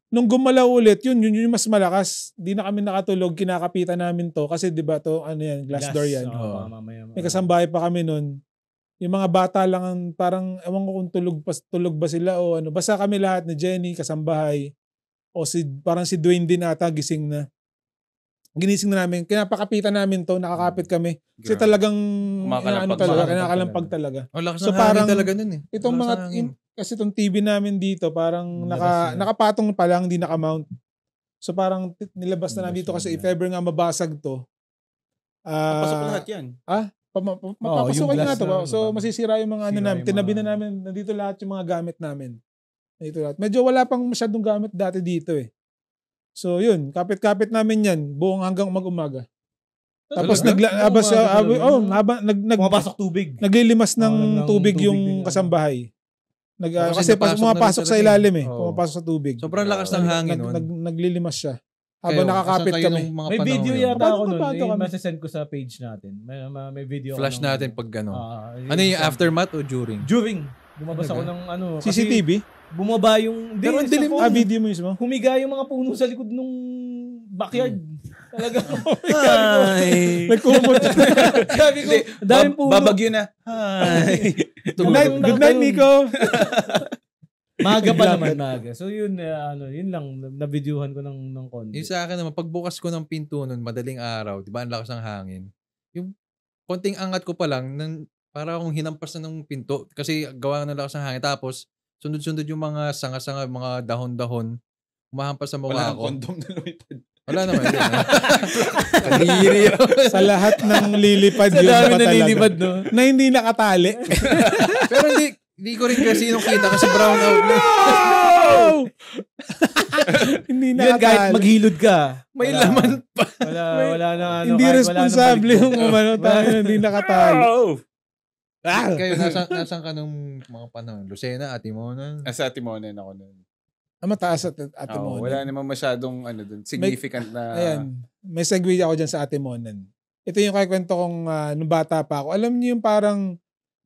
nung gumalaw ulit, yun yung mas malakas. Di na kami nakatulog, kinakapitan namin to. Kasi di ba to, ano yan, glass door yan. May kasambahay pa kami nun. Yung mga bata lang ang parang, ewan ko kung tulog ba sila o ano. Basta kami lahat ni Jenny, kasambahay. O parang si Dwayne din ata, gising na. Ginising na namin. Kinapakapitan namin to, nakakapit kami. Kasi talagang kinakalampag talaga. Oh, lakas So, ng hangin parang talaga nun eh. Itong Lakas mga, ng hangin. kasi itong TV namin dito, parang nakapatong pa lang, hindi nakamount. So parang nilabas na namin dito kasi if ever nga mabasag to, Pasok lahat yan. mapapasukin na to. glass So masisira yung mga ano namin. Tinabi na namin, nandito lahat yung mga gamit namin. Nandito lahat. Medyo wala pang masyadong gamit dati dito eh. So yun, kapit-kapit namin yan, buong hanggang mag-umaga. Tapos pumapasok tubig. naglilimas ng tubig tubig yung din, kasambahay. Kasi Kasi pumapasok sa ilalim eh. Pumapasok sa tubig. Sobrang lakas ng hangin nun. Naglilimas siya. Habang nakakapit kami. May video yata Paano ako nun. kami? Masasend ko sa page natin. May video. Flash natin pag gano'n. ano Ano yung aftermath o during? During. Lumabas ako ng ano. CCTV? Bumaba yung... Pero dilim mo. Video mo mismo? Humiga yung mga puno sa likod nung backyard. Talaga. Hi. Nagkumot. Sabi ko, daming puno. Babagyo na. Hi. Good night, Nico. Maga pa naman, maga. So yun, yun lang, na-videohan ko ng konti. Yung sa akin naman, pagbukas ko ng pinto nun, madaling araw, di ba, ang lakas ng hangin. Yung konting angat ko pa lang, para akong hinampas na ng pinto. Kasi gawa ng lakas ng hangin. Tapos, sundod-sundod yung mga sanga-sanga, mga dahon-dahon, umahampas sa mukha ko. Wala kondom na lumipad. Wala naman. Kadiri yun. Sa lahat ng lilipad yun pa talaga. Nililipad, no? Na hindi nakatali. Pero hindi ko rin kasi nung kita kasi brown out na. Hindi nakatali. Yun, kahit maghilod ka. May laman pa. Wala na ano. Hindi responsable yung umano tayo hindi nakatali. Kayo, nasan ka nung mga panahon? Lucena, Atimonan? Sa Atimonan ako nun. Mataas at Atimonan. Wala namang masyadong significant na... Ayan, may segue ako dyan sa Atimonan. Ito yung kikwento kong nung bata pa ako. Alam niyo yung parang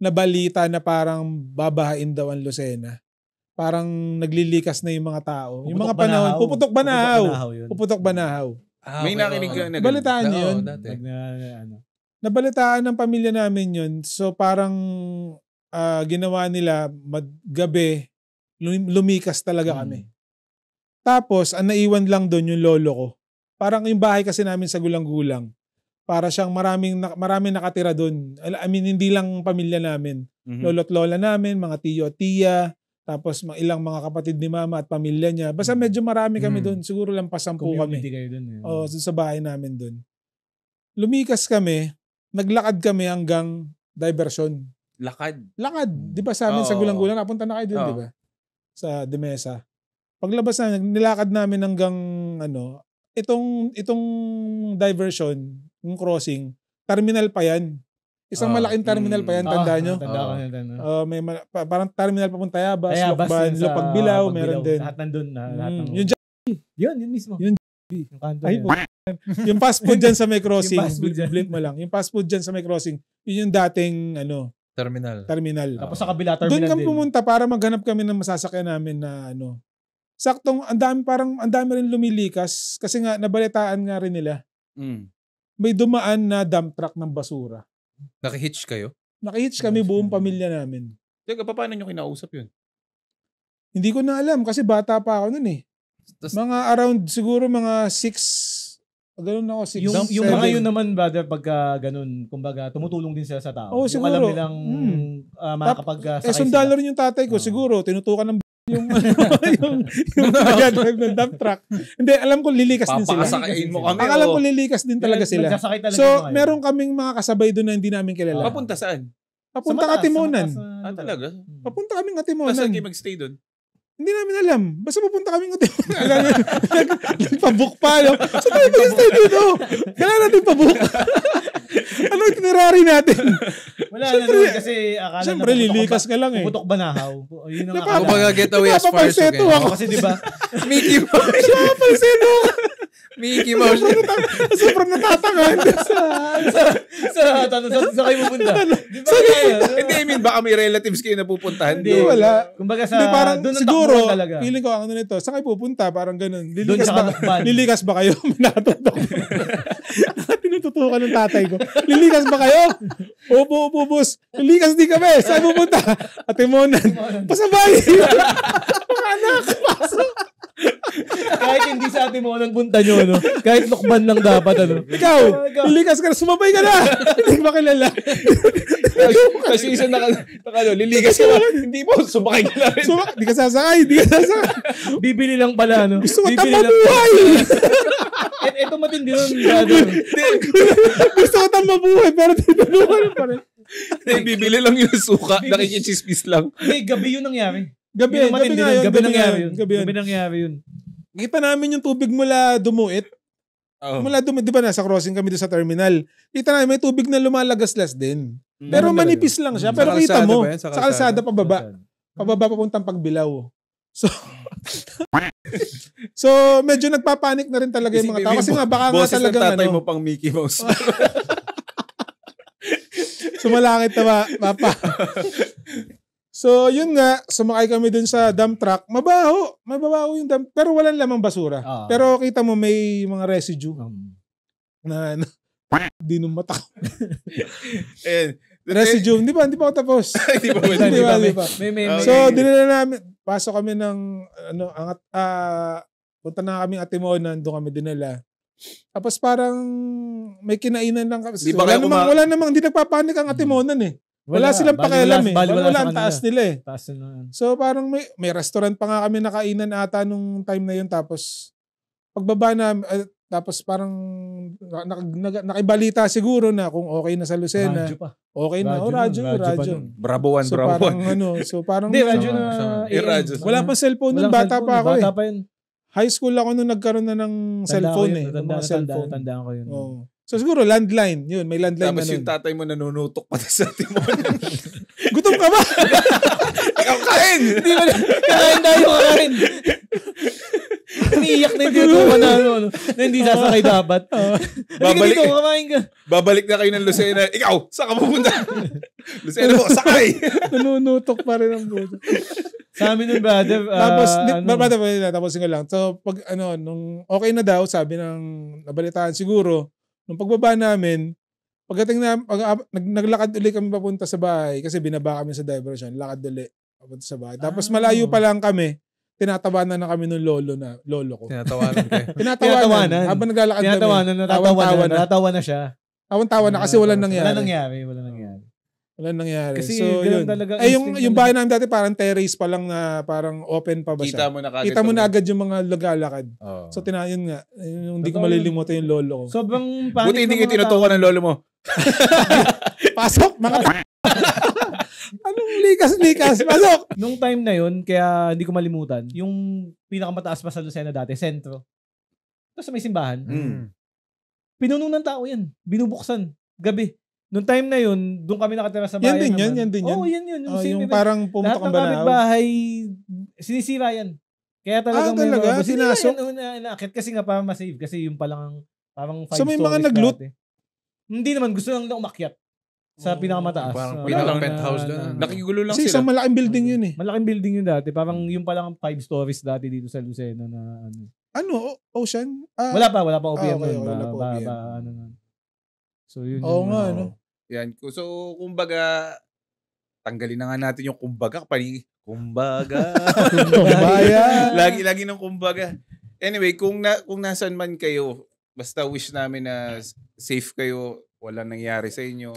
nabalita na parang babahain daw ang Lucena. Parang naglilikas na yung mga tao. Yung mga panahon, puputok banahaw. May nakinig ka na ganun. Balitaan niyo yun. Nabalitaan ng pamilya namin yun. So parang ginawa nila gabi, lumikas talaga kami. Tapos, ang naiwan lang doon yung lolo ko. Parang yung bahay kasi namin sa gulang-gulang. Para siyang maraming nakatira doon. I mean, hindi lang pamilya namin. Lolo't lola namin, mga tiyo at tiya, tapos ilang mga kapatid ni mama at pamilya niya. Basta medyo marami kami doon. Siguro lang 10 kami. Kayo dun, Oo, sa bahay namin doon. Lumikas kami, naglakad kami hanggang diversion. Lakad? Di ba sa amin sa gulang-gulang, napunta na kayo doon, di ba? Sa Demesa. Paglabas na, nilakad namin hanggang itong diversion, yung crossing, terminal pa yan. Isang malaking terminal pa yan, tandaan nyo? May parang terminal papunta Tayabas, Lokban, Lopagbilao, meron din. Lahat nandun. Yun mismo. Yung fast food dyan sa may crossing, blip mo lang. Yung fast food dyan sa may crossing, yun yung dating terminal. Tapos sa kabila, terminal doon kami pumunta para maghanap kami ng masasakyan namin na saktong ang dami rin lumilikas kasi nga nabalitaan nga rin nila. May dumaan na dump truck ng basura. Naki-hitch kayo? Naki-hitch kami buong pamilya namin. Teka, paano nyo kinausap yun? Hindi ko na alam kasi bata pa ako nun eh. Mga around siguro mga 6. Ganun ako, 6. Yung mga yun naman, brother, pagka ganun, kumbaga, tumutulong din sila sa tao. Oo, siguro. Yung alam nilang makakapag-sakay sundalo rin yung tatay ko, siguro, tinutukan ng yung nag-drive ng dump truck. Hindi, alam ko lilikas din sila. Papakasakayin mo kami. Alam ko lilikas din talaga sila. So, meron kaming mga kasabay doon na hindi namin kilala. Papunta saan? Papunta Atimonan. Talaga? Papunta kaming Atimonan. Saan kayo mag-stay doon? Hindi namin alam. Basta pupunta kaming Atimonan. Nagpabook pa. Saan tayo mag-stay dito? Kailangan natin pabook. Ano itinerary natin? Wala na naman kasi akala siyempre lilikas ka lang eh. Puputok banahaw. Yun ang akala. Kumbaga getaway as far as you can. Kasi diba? Mickey Mouse. Napapansin ako. Mickey Mouse. Sobrang natatangan. Sa kayo pupunta. Hindi, I mean, baka may relatives kayo na pupuntahan doon. Hindi, wala. Kumbaga doon siguro, feeling ko ang nito, saan kayo pupunta? Parang ganun. Lilikas ba kayo? Minatutok. Tinututukan ng tatay ko. Lilikas ba kayo? Opo, boss. Lilikas din kami. Saan pupunta? Atimonan. Pasabay. Mga anak. Kahit hindi sa Atimonan punta nyo, no? Kahit Lokban lang dapat, Ikaw, lilikas ka na. Sumabay ka na. Hindi ba kilala? Kasi isa lilikas ka na. Hindi po, sumakay ka na rin. Hindi ka sasakay. Bibili lang pala, no? Gusto ko mabuhay. Ito matindi nun. Gusto ko mabuhay, pero tinulungan pa rin. Bibili lang yung suka. Nakikichismis lang. Hindi, gabi yun nangyari. Gabi nangyari yun. Kita namin yung tubig mula Dumuit. Mula Dumuit, di ba nasa crossing kami doon sa terminal. Kita namin may tubig na lumalagaslas din. Pero manipis lang siya. Pero kita mo, sa kalsada pababa. Pababa papuntang Pagbilao. So medyo nagpapanik na rin talaga yung mga tao. Kasi nga baka nga talagang tatay mo pang Mickey Mouse. Sumalakit na papa. So, yun nga, sumakay kami dun sa dump truck. Mabaho yung dump, pero walang lamang basura. Pero kita mo may mga residue na di nung mata ko. Residue, hindi pa ako tapos. Hindi pa. So, dinala namin, pasok kami ng, punta na kami Atimonan, doon kami dinala. Tapos parang may kinainan lang kami. Wala namang, hindi nagpapanik ang Atimonan eh. Wala silang pakialam eh. Wala ang taas nila eh. So parang may restaurant pa nga kami nakainan ata nung time na yun. Tapos pagbaba na, tapos parang nakibalita siguro na kung okay na sa Lucena. Radyo pa. Okay na. Radyo. Bravo 1, so Bravo 1. So parang hindi, radyo na. Wala pa cellphone nun. Bata pa ako eh. Bata pa yun. High school ako nung nagkaroon na ng cellphone eh. Tandaan ko yun. Oh. So siguro landline. Yun, may landline tapos na yung tatay mo nanunutok pa sa Atimonan. Gutom ka ba? Ikaw kain! Hindi ba? Kakain. Umiiyak na yung tinutuwa na hindi sasakay dapat. Babalik na kayo ng Lucena. Ikaw, saan ka pupunta? Lucena mo, sakay! Nanunutok pa rin ang buto. Sa amin nun, brother. Tapos nga lang. So, pag nung okay na daw, sabi ng nabalitaan siguro, nung pagbaba namin, pagdating na, naglakad ulit kami papunta sa bahay kasi binaba kami sa diversion. Lakad ulit papunta sa bahay. Tapos malayo pa lang kami, tinatawanan na kami ng lolo ko. Tinatawanan kayo. Tinatawanan. Habang naglalakad kami. Natawa na siya. Tawan-tawa na kasi walang nangyari. Walang nangyari. Kasi so, yun. Yung bahay namin dati parang terrace pa lang na parang open pa ba siya. Kita mo na agad yung mga naglalakad. Oh. So, yun nga. Yung hindi ko malilimutan yung lolo ko. Sobrang panik. Buti hindi kayo tinutukan ng lolo mo. Pasok! Anong likas-likas? Pasok! Nung time na yun, kaya hindi ko malimutan, yung pinakamataas pa sa Lucena dati, sentro. Tapos may simbahan. Pinuno ng tao yan. Binubuksan. Gabi. Nung time na yun, doon kami nakatira sa bayan. Yan din yun. Oo, yan yun. Yung parang pumunta kang Lahat ng Banao. kapitbahay, sinisira yan. Kaya talagang may talaga? Sinasok? Inaakit kasi nga parang masave. Kasi yung palang parang 5 so may stories mga nag-loot? Hindi naman. Gusto lang umakyat sa pinakamataas. Parang pinaka-penthouse doon. Nakigulo lang kasi sila. Isang malaking building yun eh. Malaking building yun dati. Parang yung palang 5 stories dati dito sa Lucena na Ocean? Wala pa OPM nun. So yun Oo nga, no? Yan. So, kumbaga, tanggalin na nga natin yung kumbaga. Kumbaga. Lagi ng kumbaga. Anyway, kung nasan man kayo, basta wish namin na safe kayo, walang nangyari sa inyo.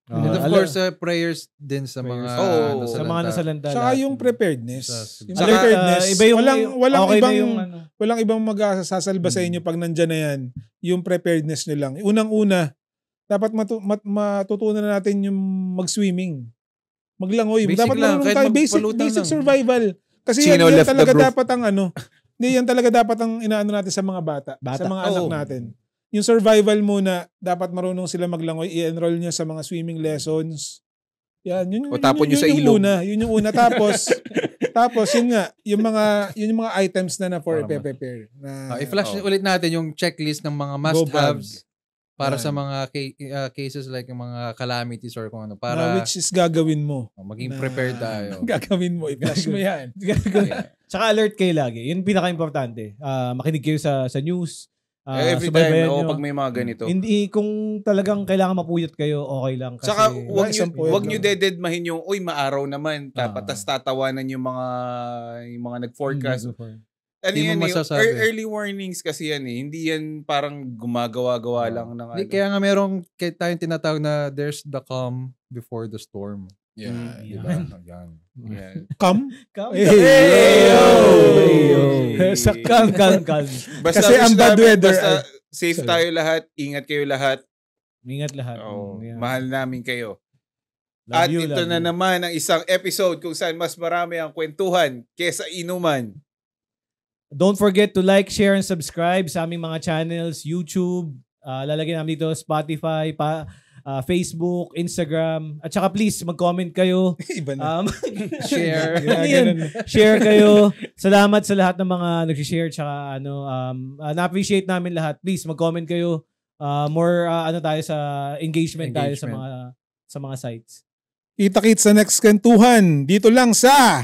And of course, prayers din sa mga sa mga nasalanta. Saka yung preparedness. Walang ibang mag-sasalba sa inyo pag nandyan na yan. Yung preparedness nyo lang. Unang-una, dapat matutunan na natin yung mag-swimming. Maglangoy. Dapat marunong tayo. Basic survival. Kasi yan talaga dapat ang yan talaga dapat ang inaano natin sa mga bata. Sa mga anak natin. Yung survival muna, dapat marunong sila maglangoy. I-enroll nyo sa mga swimming lessons. Yan. O tapon nyo sa ilog. Yun yung una. Tapos yun nga, yung mga items na for prepare. I-flash ulit natin yung checklist ng mga must-haves para sa mga cases like yung mga calamities or kung ano. Which is gagawin mo. Maging prepared tayo. Gagawin mo. I-flash mo yan. Tsaka alert kayo lagi. Yun pinaka-importante. Makinig kayo sa news. Every time, pag may mga ganito. Hindi, kung talagang kailangan mapuyot kayo, okay lang. Kasi, saka, wag nyo dededmahin yung, maaraw naman. Tas tatawanan yung mga nag-forecast. Early warnings kasi yan eh. Hindi yan parang gumagawa-gawa lang ng Kaya nga merong tayong tinatawag na there's the calm before the storm. Yeah. Yan. Calm? Calm. Kasi ang bad weather. Basta safe tayo lahat. Ingat kayo lahat. Ingat lahat. Mahal namin kayo. At ito na naman ang isang episode kung saan mas marami ang kwentuhan kesa inuman. Don't forget to like, share, and subscribe sa aming mga channels, YouTube, lalagyan namin dito Spotify, Facebook, Instagram. At saka please, mag-comment kayo. Iba na. Share. Share kayo. Salamat sa lahat ng mga nag-share. Tsaka na-appreciate namin lahat. Please, mag-comment kayo. More tayo sa engagement tayo sa mga sites. Kita-kits sa next kwentuhan. Dito lang sa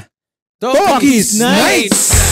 Talkies Nights!